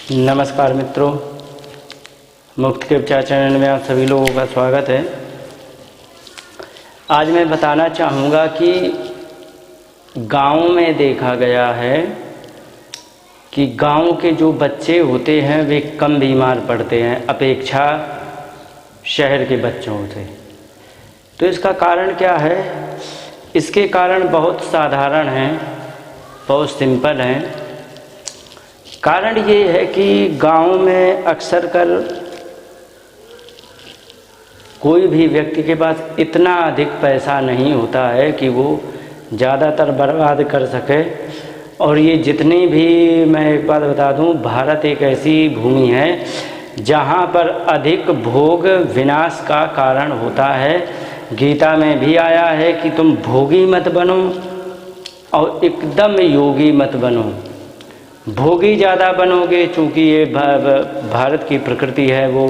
नमस्कार मित्रों, मुक्त के उपचार चैनल में आप सभी लोगों का स्वागत है। आज मैं बताना चाहूँगा कि गांव में देखा गया है कि गांव के जो बच्चे होते हैं वे कम बीमार पड़ते हैं अपेक्षा शहर के बच्चों से। तो इसका कारण क्या है? इसके कारण बहुत साधारण हैं, बहुत सिंपल हैं। कारण ये है कि गांव में अक्सर कर कोई भी व्यक्ति के पास इतना अधिक पैसा नहीं होता है कि वो ज़्यादातर बर्बाद कर सके। और ये जितनी भी, मैं एक बात बता दूं, भारत एक ऐसी भूमि है जहां पर अधिक भोग विनाश का कारण होता है। गीता में भी आया है कि तुम भोगी मत बनो और एकदम योगी मत बनो। भोगी ज़्यादा बनोगे, चूँकि ये भारत की प्रकृति है, वो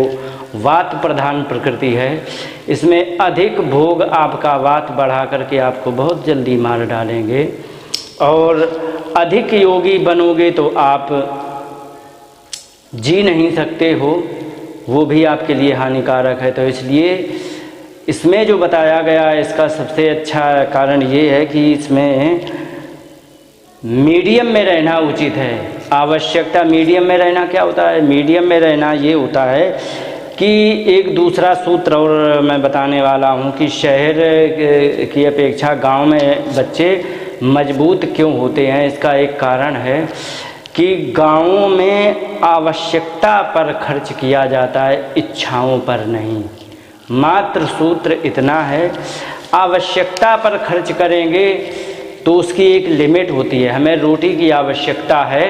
वात प्रधान प्रकृति है। इसमें अधिक भोग आपका वात बढ़ा करके आपको बहुत जल्दी मार डालेंगे। और अधिक योगी बनोगे तो आप जी नहीं सकते हो, वो भी आपके लिए हानिकारक है। तो इसलिए इसमें जो बताया गया है इसका सबसे अच्छा कारण ये है कि इसमें मीडियम में रहना उचित है। आवश्यकता मीडियम में रहना क्या होता है? मीडियम में रहना ये होता है कि एक दूसरा सूत्र और मैं बताने वाला हूँ कि शहर की अपेक्षा गांव में बच्चे मजबूत क्यों होते हैं। इसका एक कारण है कि गांवों में आवश्यकता पर खर्च किया जाता है, इच्छाओं पर नहीं। मात्र सूत्र इतना है, आवश्यकता पर खर्च करेंगे तो उसकी एक लिमिट होती है। हमें रोटी की आवश्यकता है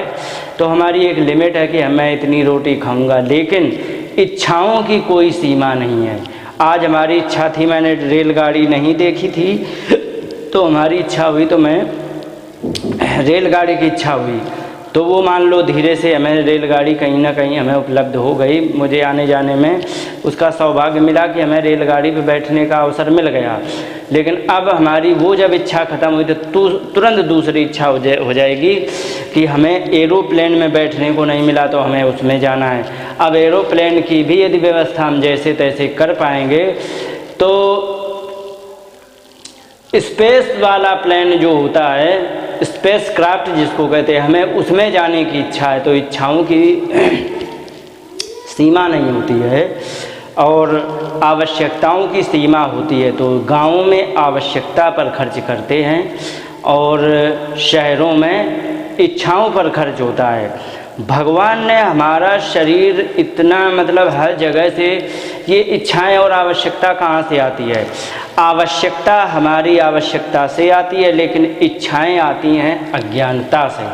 तो हमारी एक लिमिट है कि मैं इतनी रोटी खाऊंगा, लेकिन इच्छाओं की कोई सीमा नहीं है। आज हमारी इच्छा थी, मैंने रेलगाड़ी नहीं देखी थी तो हमारी इच्छा हुई, तो मैं रेलगाड़ी की इच्छा हुई तो वो मान लो धीरे से हमें रेलगाड़ी कहीं ना कहीं हमें उपलब्ध हो गई। मुझे आने जाने में उसका सौभाग्य मिला कि हमें रेलगाड़ी पे बैठने का अवसर मिल गया। लेकिन अब हमारी वो जब इच्छा ख़त्म हुई तो तुरंत दूसरी इच्छा हो जाएगी कि हमें एरोप्लेन में बैठने को नहीं मिला तो हमें उसमें जाना है। अब एरोप्लेन की भी यदि व्यवस्था हम जैसे तैसे कर पाएंगे तो स्पेस वाला प्लेन जो होता है, स्पेस क्राफ्ट जिसको कहते हैं, हमें उसमें जाने की इच्छा है। तो इच्छाओं की सीमा नहीं होती है और आवश्यकताओं की सीमा होती है। तो गाँवों में आवश्यकता पर खर्च करते हैं और शहरों में इच्छाओं पर खर्च होता है। भगवान ने हमारा शरीर इतना, मतलब हर जगह से, ये इच्छाएं और आवश्यकता कहाँ से आती है? आवश्यकता हमारी आवश्यकता से आती है, लेकिन इच्छाएं आती हैं अज्ञानता से।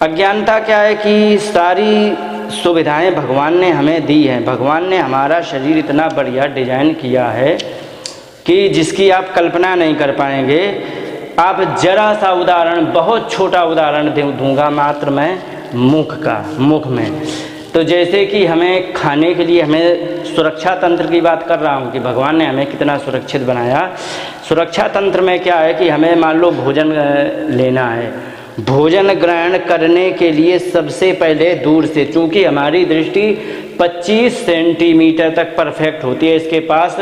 अज्ञानता क्या है कि सारी सुविधाएं भगवान ने हमें दी हैं। भगवान ने हमारा शरीर इतना बढ़िया डिजाइन किया है कि जिसकी आप कल्पना नहीं कर पाएंगे। आप जरा सा उदाहरण, बहुत छोटा उदाहरण दूंगा मात्र मैं मुख में। तो जैसे कि हमें खाने के लिए, हमें सुरक्षा तंत्र की बात कर रहा हूँ कि भगवान ने हमें कितना सुरक्षित बनाया। सुरक्षा तंत्र में क्या है कि हमें मान लो भोजन लेना है, भोजन ग्रहण करने के लिए सबसे पहले दूर से, चूँकि हमारी दृष्टि 25 सेंटीमीटर तक परफेक्ट होती है, इसके पास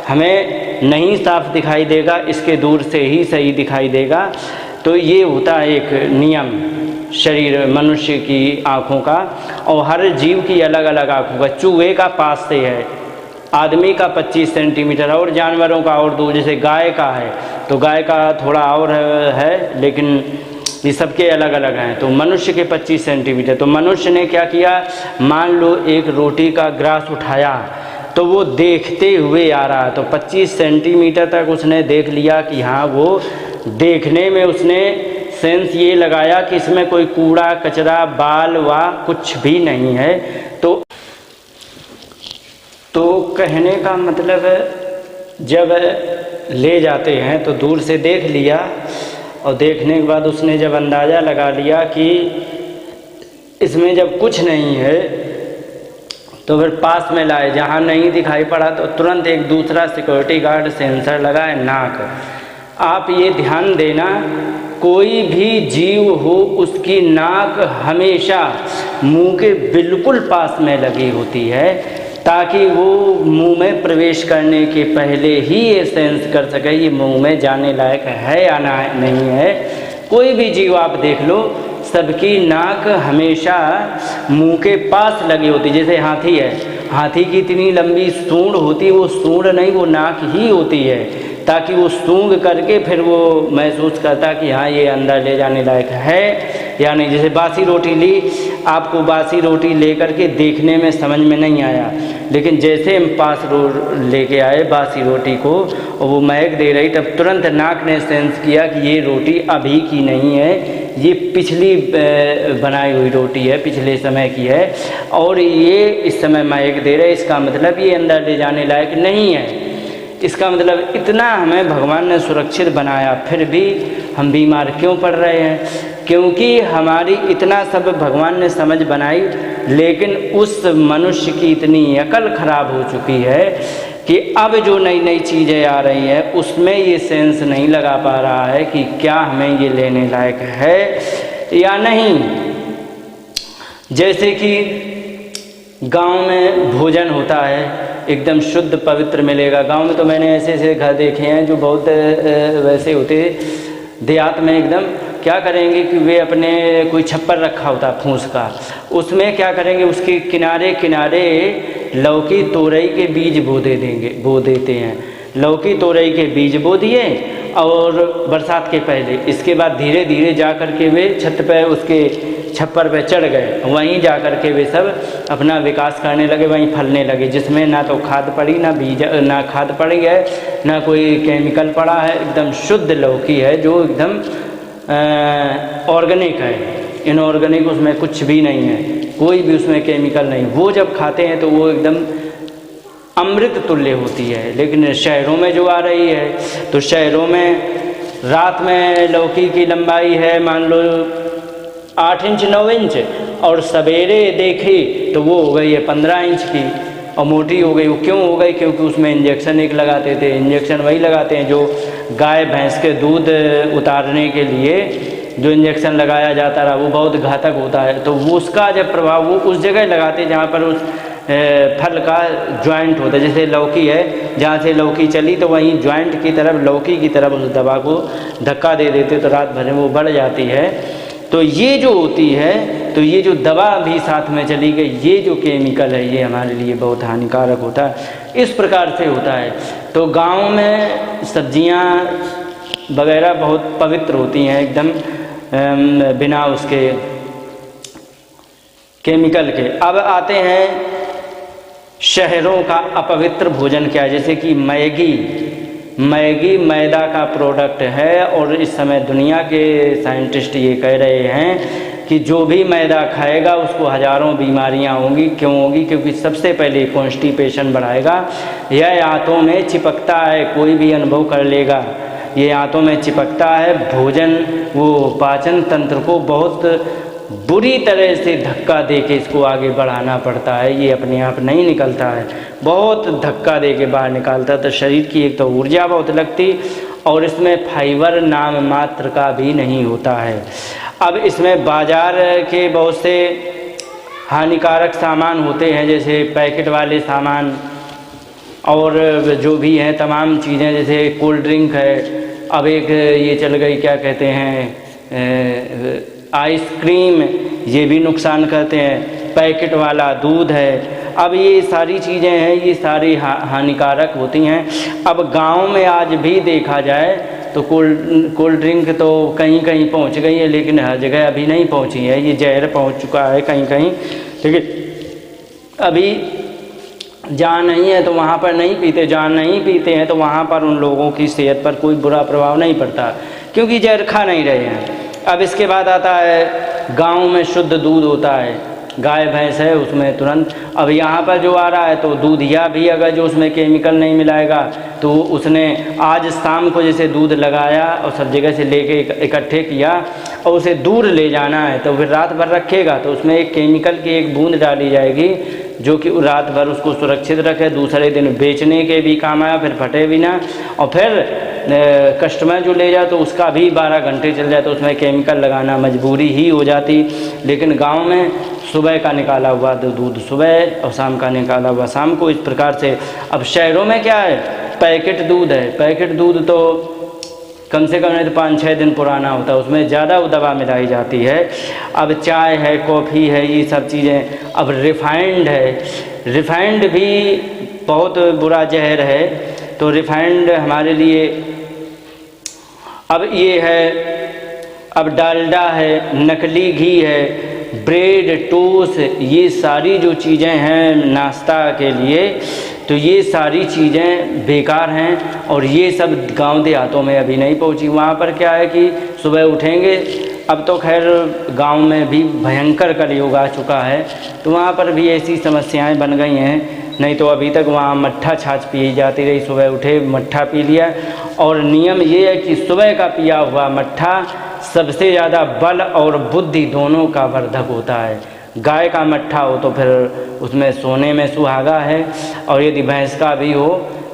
हमें नहीं साफ दिखाई देगा, इसके दूर से ही सही दिखाई देगा। तो ये होता है एक नियम शरीर मनुष्य की आँखों का, और हर जीव की अलग अलग आँखों का। चूहे का पास से है, आदमी का 25 सेंटीमीटर, और जानवरों का और दूर, जैसे गाय का है तो गाय का थोड़ा और है, लेकिन ये सबके अलग अलग हैं। तो मनुष्य के 25 सेंटीमीटर। तो मनुष्य ने क्या किया, मान लो एक रोटी का ग्रास उठाया तो वो देखते हुए आ रहा है, तो 25 सेंटीमीटर तक उसने देख लिया कि हाँ, वो देखने में उसने सेंस ये लगाया कि इसमें कोई कूड़ा कचरा बाल वा कुछ भी नहीं है। तो कहने का मतलब, जब ले जाते हैं तो दूर से देख लिया, और देखने के बाद उसने जब अंदाज़ा लगा लिया कि इसमें जब कुछ नहीं है तो फिर पास में लाए, जहाँ नहीं दिखाई पड़ा तो तुरंत एक दूसरा सिक्योरिटी गार्ड सेंसर लगाए नाक। आप ये ध्यान देना, कोई भी जीव हो उसकी नाक हमेशा मुंह के बिल्कुल पास में लगी होती है, ताकि वो मुंह में प्रवेश करने के पहले ही ये सेंस कर सके ये मुंह में जाने लायक है या नहीं है। कोई भी जीव आप देख लो, सबकी नाक हमेशा मुंह के पास लगी होती। जैसे हाथी है, हाथी की इतनी लंबी सूंड होती है, वो सूंड नहीं, वो नाक ही होती है, ताकि वो सूंघ करके फिर वो महसूस करता कि हाँ ये अंदर ले जाने लायक है या नहीं। जैसे बासी रोटी ली, आपको बासी रोटी लेकर के देखने में समझ में नहीं आया, लेकिन जैसे हम पास लेके आए बासी रोटी को और वो महक दे रही, तब तुरंत नाक ने सेंस किया कि ये रोटी अभी की नहीं है, ये पिछली बनाई हुई रोटी है, पिछले समय की है, और ये इस समय महक दे रहे, इसका मतलब ये अंदर ले जाने लायक नहीं है। इसका मतलब इतना हमें भगवान ने सुरक्षित बनाया, फिर भी हम बीमार क्यों पड़ रहे हैं? क्योंकि हमारी इतना सब भगवान ने समझ बनाई, लेकिन उस मनुष्य की इतनी अकल खराब हो चुकी है कि अब जो नई नई चीज़ें आ रही हैं उसमें ये सेंस नहीं लगा पा रहा है कि क्या हमें ये लेने लायक है या नहीं। जैसे कि गांव में भोजन होता है, एकदम शुद्ध पवित्र मिलेगा। गांव में तो मैंने ऐसे ऐसे घर देखे हैं जो बहुत वैसे होते, देहात में एकदम क्या करेंगे कि वे अपने कोई छप्पर रखा होता है फूस का, उसमें क्या करेंगे, उसके किनारे किनारे लौकी तोरई के बीज बो देते हैं। लौकी तोरई के बीज बो दिए और बरसात के पहले, इसके बाद धीरे धीरे जा कर के वे छत पे उसके छप्पर पे चढ़ गए, वहीं जा कर के वे सब अपना विकास करने लगे, वहीं फलने लगे, जिसमें ना तो खाद पड़ी, ना बीज, ना खाद पड़ी है, ना कोई केमिकल पड़ा है, एकदम शुद्ध लौकी है जो एकदम ऑर्गेनिक है, इनऑर्गेनिक उसमें कुछ भी नहीं है, कोई भी उसमें केमिकल नहीं। वो जब खाते हैं तो वो एकदम अमृत तुल्य होती है। लेकिन शहरों में जो आ रही है, तो शहरों में रात में लौकी की लंबाई है मान लो 8 इंच 9 इंच, और सवेरे देखी तो वो हो गई है 15 इंच की और मोटी हो गई। वो क्यों हो गई? क्योंकि उसमें इंजेक्शन एक लगाते थे। इंजेक्शन वही लगाते हैं जो गाय भैंस के दूध उतारने के लिए जो इंजेक्शन लगाया जाता रहा, वो बहुत घातक होता है। तो वो उसका जब प्रभाव वो उस जगह लगाते जहाँ पर उस फल का जॉइंट होता है। जैसे लौकी है, जहाँ से लौकी चली तो वहीं जॉइंट की तरफ, लौकी की तरफ उस दवा को धक्का दे देते तो रात भर में वो बढ़ जाती है। तो ये जो होती है, तो ये जो दवा भी साथ में चली गई, ये जो केमिकल है, ये हमारे लिए बहुत हानिकारक होता है। इस प्रकार से होता है। तो गांव में सब्जियां वगैरह बहुत पवित्र होती हैं एकदम, बिना उसके केमिकल के। अब आते हैं शहरों का अपवित्र भोजन क्या है, जैसे कि मैगी मैदा का प्रोडक्ट है, और इस समय दुनिया के साइंटिस्ट ये कह रहे हैं कि जो भी मैदा खाएगा उसको हज़ारों बीमारियां होंगी। क्यों होंगी? क्योंकि सबसे पहले कॉन्स्टिपेशन बढ़ाएगा। यह आंतों में चिपकता है, कोई भी अनुभव कर लेगा, ये आंतों में चिपकता है। भोजन वो पाचन तंत्र को बहुत बुरी तरह से धक्का दे के इसको आगे बढ़ाना पड़ता है, ये अपने आप नहीं निकलता है, बहुत धक्का दे के बाहर निकालता है। तो शरीर की एक तो ऊर्जा बहुत लगती, और इसमें फाइबर नाम मात्र का भी नहीं होता है। अब इसमें बाज़ार के बहुत से हानिकारक सामान होते हैं, जैसे पैकेट वाले सामान और जो भी हैं तमाम चीज़ें, जैसे कोल्ड ड्रिंक है, अब एक ये चल गई क्या कहते हैं आइसक्रीम, ये भी नुकसान करते हैं। पैकेट वाला दूध है, अब ये सारी चीज़ें हैं, ये सारी हानिकारक होती हैं। अब गांव में आज भी देखा जाए तो कोल्ड ड्रिंक तो कहीं कहीं पहुंच गई है, लेकिन हर जगह अभी नहीं पहुंची है। ये जहर पहुंच चुका है कहीं कहीं, लेकिन अभी जहाँ नहीं है तो वहाँ पर नहीं पीते, जहाँ नहीं पीते हैं तो वहाँ पर उन लोगों की सेहत पर कोई बुरा प्रभाव नहीं पड़ता, क्योंकि जहर खा नहीं रहे हैं। अब इसके बाद आता है गांव में शुद्ध दूध होता है, गाय भैंस है उसमें तुरंत। अब यहाँ पर जो आ रहा है तो दूधिया भी अगर जो उसमें केमिकल नहीं मिलाएगा, तो उसने आज शाम को जैसे दूध लगाया और सब जगह से लेके इकट्ठे किया और उसे दूर ले जाना है, तो फिर रात भर रखेगा तो उसमें एक केमिकल की एक बूंद डाली जाएगी जो कि रात भर उसको सुरक्षित रखे, दूसरे दिन बेचने के भी काम आया, फिर फटे भी ना, और फिर कस्टमर जो ले जाए तो उसका भी 12 घंटे चल जाए तो उसमें केमिकल लगाना मजबूरी ही हो जाती। लेकिन गांव में सुबह का निकाला हुआ दूध सुबह और शाम का निकाला हुआ शाम को, इस प्रकार से। अब शहरों में क्या है, पैकेट दूध है। पैकेट दूध तो कम से कम नहीं तो 5-6 दिन पुराना होता है, उसमें ज़्यादा दवा मिलाई जाती है। अब चाय है, कॉफ़ी है, ये सब चीज़ें। अब रिफाइंड है, रिफाइंड भी बहुत बुरा जहर है। तो रिफाइंड हमारे लिए, अब ये है, अब डालडा है, नकली घी है, ब्रेड, टोस्ट, ये सारी जो चीज़ें हैं नाश्ता के लिए, तो ये सारी चीज़ें बेकार हैं। और ये सब गांव देहातों में अभी नहीं पहुंची। वहाँ पर क्या है कि सुबह उठेंगे, अब तो खैर गांव में भी भयंकर कलयुग आ चुका है, तो वहाँ पर भी ऐसी समस्याएं बन गई हैं। नहीं तो अभी तक वहाँ मट्ठा छाछ पी जाती रही, सुबह उठे मट्ठा पी लिया। और नियम ये है कि सुबह का पिया हुआ मट्ठा सबसे ज़्यादा बल और बुद्धि दोनों का वर्धक होता है। गाय का मट्ठा हो तो फिर उसमें सोने में सुहागा है, और यदि भैंस का भी हो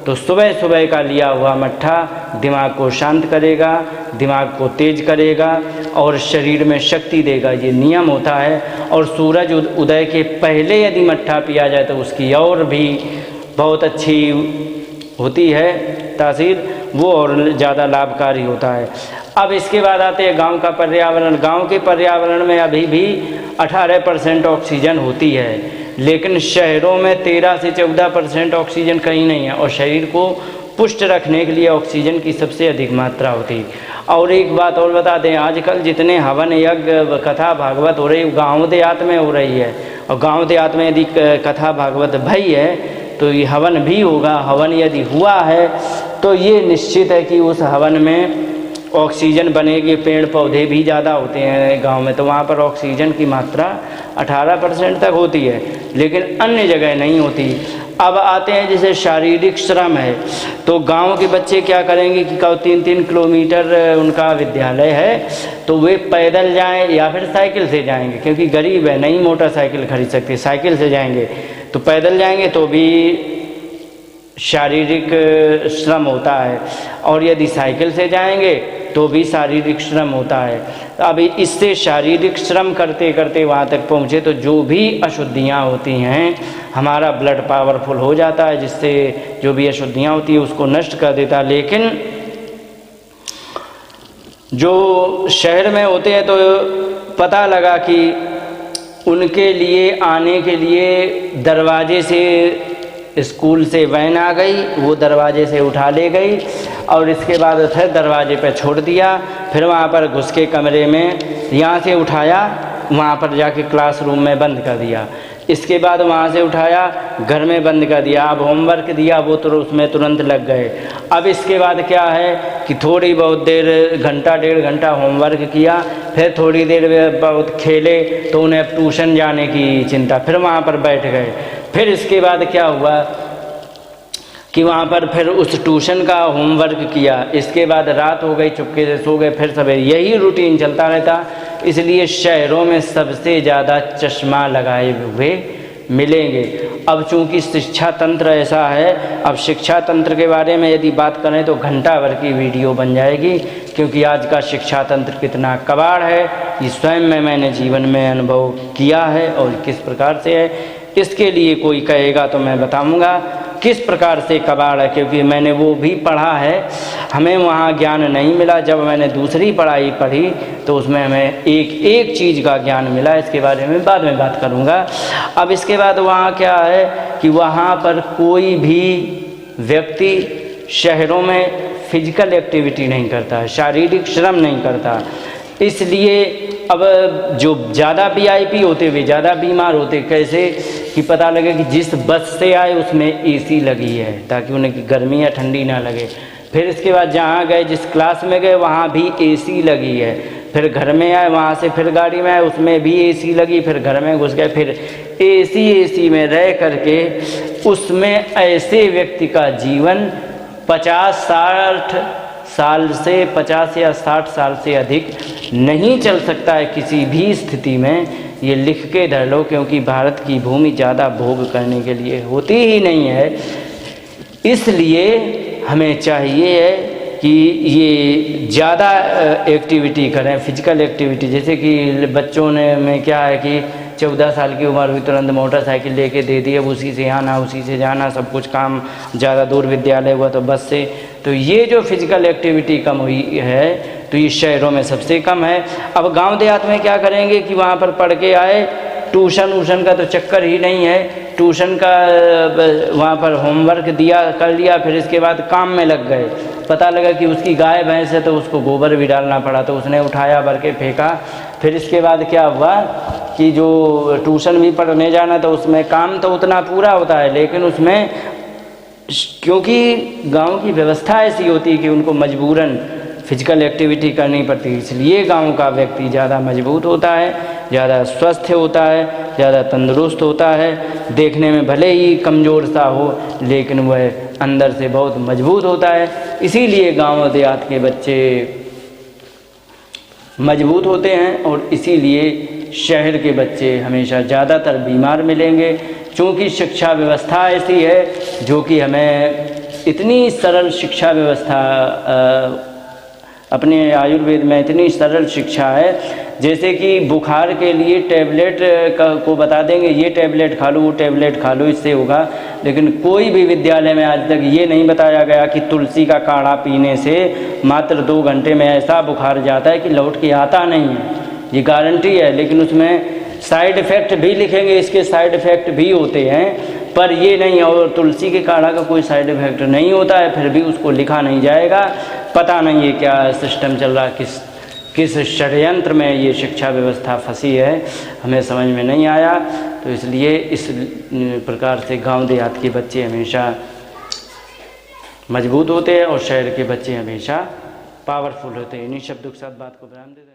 तो सुबह सुबह का लिया हुआ मट्ठा दिमाग को शांत करेगा, दिमाग को तेज करेगा और शरीर में शक्ति देगा, ये नियम होता है। और सूरज उदय के पहले यदि मट्ठा पिया जाए तो उसकी और भी बहुत अच्छी होती है तासीर, वो और ज़्यादा लाभकारी होता है। अब इसके बाद आते हैं गांव का पर्यावरण। गांव के पर्यावरण में अभी भी 18% ऑक्सीजन होती है, लेकिन शहरों में 13 से 14% ऑक्सीजन कहीं नहीं है। और शरीर को पुष्ट रखने के लिए ऑक्सीजन की सबसे अधिक मात्रा होती है। और एक बात और बता दें, आजकल जितने हवन यज्ञ कथा भागवत हो रही है गाँव देहात में हो रही है, और गाँव देहात में यदि कथा भागवत भई है तो ये हवन भी होगा। हवन यदि हुआ है तो ये निश्चित है कि उस हवन में ऑक्सीजन बनेगी। पेड़ पौधे भी ज़्यादा होते हैं गांव में, तो वहाँ पर ऑक्सीजन की मात्रा 18% तक होती है, लेकिन अन्य जगह नहीं होती। अब आते हैं जैसे शारीरिक श्रम है, तो गांव के बच्चे क्या करेंगे कि 3-3 किलोमीटर उनका विद्यालय है, तो वे पैदल जाएं या फिर साइकिल से जाएंगे, क्योंकि गरीब है, नहीं मोटरसाइकिल खरीद सकते, साइकिल से जाएंगे। तो पैदल जाएंगे तो भी शारीरिक श्रम होता है, और यदि साइकिल से जाएंगे तो भी शारीरिक श्रम होता है। अभी इससे शारीरिक श्रम करते करते वहाँ तक पहुँचे तो जो भी अशुद्धियाँ होती हैं, हमारा ब्लड पावरफुल हो जाता है, जिससे जो भी अशुद्धियाँ होती है उसको नष्ट कर देता है। लेकिन जो शहर में होते हैं तो पता लगा कि उनके लिए आने के लिए दरवाजे से स्कूल से वैन आ गई, वो दरवाजे से उठा ले गई और इसके बाद फिर दरवाजे पे छोड़ दिया। फिर वहाँ पर घुस के कमरे में यहाँ से उठाया, वहाँ पर जाके क्लासरूम में बंद कर दिया। इसके बाद वहाँ से उठाया, घर में बंद कर दिया। अब होमवर्क दिया, वो तो उसमें तुरंत लग गए। अब इसके बाद क्या है कि थोड़ी बहुत देर, घंटा 1.5 घंटा होमवर्क किया, फिर थोड़ी देर बहुत खेले, तो उन्हें अब ट्यूशन जाने की चिंता, फिर वहाँ पर बैठ गए। फिर इसके बाद क्या हुआ कि वहाँ पर फिर उस ट्यूशन का होमवर्क किया। इसके बाद रात हो गई, चुपके से सो गए, फिर सवेरे, यही रूटीन चलता रहता। इसलिए शहरों में सबसे ज़्यादा चश्मा लगाए हुए मिलेंगे। अब चूँकि शिक्षा तंत्र ऐसा है, अब शिक्षा तंत्र के बारे में यदि बात करें तो घंटा भर की वीडियो बन जाएगी, क्योंकि आज का शिक्षा तंत्र कितना कबाड़ है ये स्वयं में मैंने जीवन में अनुभव किया है और किस प्रकार से है। इसके लिए कोई कहेगा तो मैं बताऊंगा किस प्रकार से कबाड़ है, क्योंकि मैंने वो भी पढ़ा है। हमें वहाँ ज्ञान नहीं मिला। जब मैंने दूसरी पढ़ाई पढ़ी तो उसमें हमें एक एक चीज़ का ज्ञान मिला। इसके बारे में बाद में बात करूँगा। अब इसके बाद वहाँ क्या है कि वहाँ पर कोई भी व्यक्ति शहरों में फिजिकल एक्टिविटी नहीं करता है, शारीरिक श्रम नहीं करता। इसलिए अब जो ज़्यादा VIP होते वे ज़्यादा बीमार होते। कैसे कि पता लगे कि जिस बस से आए उसमें AC लगी है ताकि उन्हें गर्मी या ठंडी ना लगे। फिर इसके बाद जहाँ गए, जिस क्लास में गए वहाँ भी AC लगी है। फिर घर में आए, वहाँ से फिर गाड़ी में आए, उसमें भी AC लगी। फिर घर में घुस गए, फिर AC में रह करके उसमें ऐसे व्यक्ति का जीवन 50-60 साल से 50 या 60 साल से अधिक नहीं चल सकता है किसी भी स्थिति में। ये लिख के धर लो, क्योंकि भारत की भूमि ज़्यादा भोग करने के लिए होती ही नहीं है। इसलिए हमें चाहिए है कि ये ज़्यादा एक्टिविटी करें, फिजिकल एक्टिविटी। जैसे कि बच्चों ने में क्या है कि 14 साल की उम्र हुई तुरंत मोटरसाइकिल लेके दे दी, अब उसी से आना उसी से जाना, सब कुछ काम, ज़्यादा दूर विद्यालय हुआ तो बस से। तो ये जो फिज़िकल एक्टिविटी कम हुई है तो ये शहरों में सबसे कम है। अब गांव देहात में क्या करेंगे कि वहाँ पर पढ़ के आए, ट्यूशन वूशन का तो चक्कर ही नहीं है, ट्यूशन का वहाँ पर होमवर्क दिया कर लिया, फिर इसके बाद काम में लग गए। पता लगा कि उसकी गाय भैंस है तो उसको गोबर भी डालना पड़ा, तो उसने उठाया भर के फेंका। फिर इसके बाद क्या हुआ कि जो ट्यूशन भी पढ़ने जाना तो उसमें काम तो उतना पूरा होता है, लेकिन उसमें क्योंकि गांव की व्यवस्था ऐसी होती है कि उनको मजबूरन फिजिकल एक्टिविटी करनी पड़ती है, इसलिए गांव का व्यक्ति ज़्यादा मजबूत होता है, ज़्यादा स्वस्थ होता है, ज़्यादा तंदुरुस्त होता है। देखने में भले ही कमज़ोर सा हो लेकिन वह अंदर से बहुत मजबूत होता है। इसीलिए गांव देहात के बच्चे मजबूत होते हैं और इसीलिए शहर के बच्चे हमेशा ज़्यादातर बीमार मिलेंगे, क्योंकि शिक्षा व्यवस्था ऐसी है जो कि हमें इतनी सरल शिक्षा व्यवस्था अपने आयुर्वेद में इतनी सरल शिक्षा है, जैसे कि बुखार के लिए टैबलेट को बता देंगे ये टैबलेट खा लो वो टैबलेट खा लो इससे होगा, लेकिन कोई भी विद्यालय में आज तक ये नहीं बताया गया कि तुलसी का काढ़ा पीने से मात्र 2 घंटे में ऐसा बुखार जाता है कि लौट के आता नहीं है, ये गारंटी है। लेकिन उसमें साइड इफ़ेक्ट भी लिखेंगे, इसके साइड इफ़ेक्ट भी होते हैं, पर ये नहीं, और तुलसी के काढ़ा का कोई साइड इफ़ेक्ट नहीं होता है, फिर भी उसको लिखा नहीं जाएगा। पता नहीं है क्या सिस्टम चल रहा, किस षड्यंत्र में ये शिक्षा व्यवस्था फंसी है, हमें समझ में नहीं आया। तो इसलिए इस प्रकार से गांव देहात के बच्चे हमेशा मजबूत होते हैं और शहर के बच्चे हमेशा पावरफुल होते हैं। इन्हीं शब्दों के साथ बात को विराम देते हैं।